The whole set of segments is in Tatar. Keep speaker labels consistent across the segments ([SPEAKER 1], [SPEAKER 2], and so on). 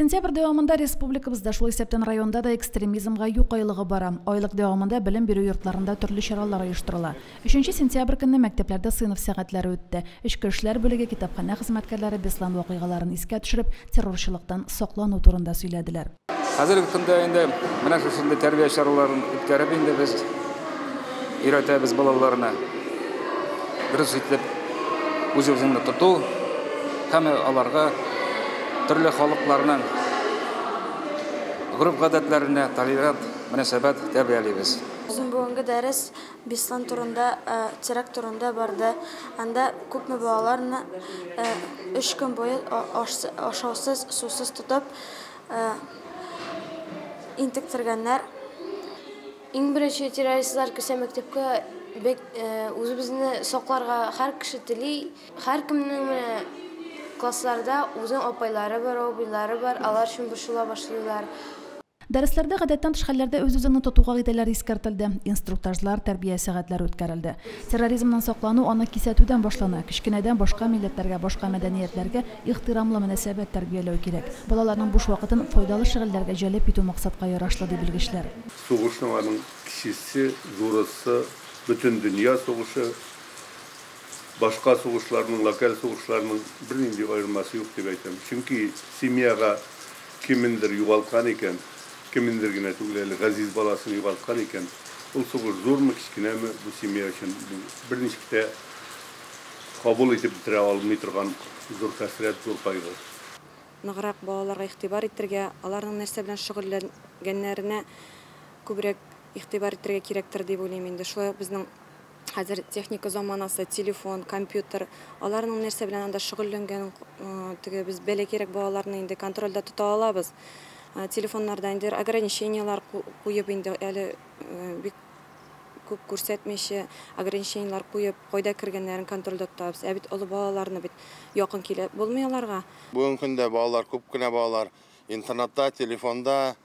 [SPEAKER 1] Сентябрь дәвамында республикабызда шул исәптән районда да экстремизмга юк айлыгы бара. Айлык дәвамында белем бирү йортларында төрле чаралар оештырыла. 3 сентябрь көнне мәктәпләрдә сыйныф сәгатьләре үтте. Эчке эшләр бүлеге китапханә хезмәткәрләре Беслан вакыйгаларын искә төшереп, террорчылыктан саклану турында сөйләделәр.
[SPEAKER 2] Хәзерге көндә инде менә шундый тәрбия чараларын үткәреп инде без өйрәтәбез балаларына. Дөрес итеп үз-үзеңне тоту һәм аларга төрле халыкларның ғұрып гадәтләренә талибат мөнәсәбәт тәрбиялибез.
[SPEAKER 3] Bizim бүгенге дәрес Беслан турында, теракт турында барды. Анда күпме балаларны 3 көн буе ашаусыз, сусыз тотып интектергәннәр.
[SPEAKER 4] Иң беренче террористлар килсә мәктәпкә үзебезне сакларга һәр кеше тели, һәр кемнең классларда үзенең апайлары бар, абыйлары бар, алар шун борчыла башлыйлар.
[SPEAKER 1] Дәресләрдә гадәттән тыш хәлләрдә үз-үзеңне тотуга кагыйдәләре искәртелде, инструктажлар, тәрбия сәгатьләре үткәрелде. Терроризмнан саклану аны кисәтүдән башлана. Кичкенәдән башка милләтләргә, башка мәдәниятләргә ихтирамлы мөнәсәбәт тәрбияләү кирәк. Балаларның буш вакытын файдалы шөгыльләргә җәлеп итү максатка ярашлы ди белгечләр.
[SPEAKER 5] Сугышның аның кичесе, зурысы, бөтен дөнья сугышы, башка сугышларның, локаль сугышларның бернинди аермасы юк дип әйтәм. Чөнки семьяга кимендер югалткан икән, кимендер генә түгел, газиз баласын югалткан икән, ул сугыш зурмы, кичкенәме, бу семья өчен берничә кабул итеп бетерә алмый торган зур хәсрәт, зур кайгы.
[SPEAKER 6] Ныграк балаларга игътибар итәргә, аларның нәрсә белән шөгыльләнгәннәренә күбрәк игътибар итәргә кирәктер дип уйлыйм инде. Шулай безнең хәзер техника заманасы, телефон, компьютер, аларның нәрсә белән анда шөгыльләнгән, теге без бәләкәрәк балаларны инде контрольдә тота алабыз. Телефоннарда инде ограничениялар куеп инде әле бик күп күрсәтмичә ограничениялар куеп, кайда кергәннәрен контрольдә тотабыз. Ә бит олы балаларны бит якын килеп булмый аларга.
[SPEAKER 7] Бүген көндә балалар, күп кенә балалар интернетта, телефонда,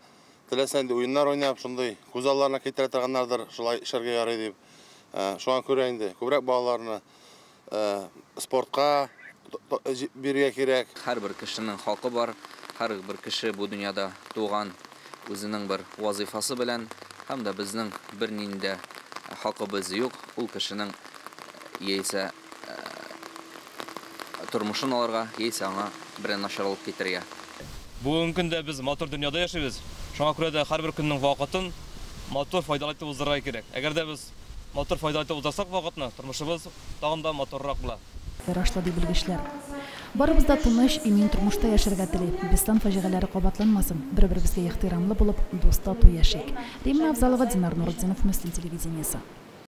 [SPEAKER 7] теләсәндә уеннар уйнап, шундый күз алларына китерә торганнардыр, шулай эшләргә ярый дип. Шуңа күрә инде күбрәк балаларны спортка бирергә кирәк.
[SPEAKER 8] Һәрбер кешенең хакы бар, һәрбер кеше бу дөньяда туган үзенең бер вазифасы белән, һәм дә безнең бернинди хакыбыз юк. Ул кешенең яисә тормышын алырга, яисә аңа бер начарлык китергә.
[SPEAKER 9] Бүген көндә без матур дөньяда яшибез. Шуңа күрә дә һәрбер көннең вакытын матур файдалы итеп уздырырга кирәк. Әгәр дә без матур файдалы итеп уздырсак вакытны, тормышыбыз тагын да матуррак була.
[SPEAKER 1] Ярашлы ди белгечләр. Барыбыз да тыныч, имин тормышта яшәргә тели. Беслан фаҗигаләре кабатланмасын. Бер-беребезгә ихтирамлы булып, дуста ту яшик. Римма Авзалова, Динар Нурдинов, Мөслим телевидениесе.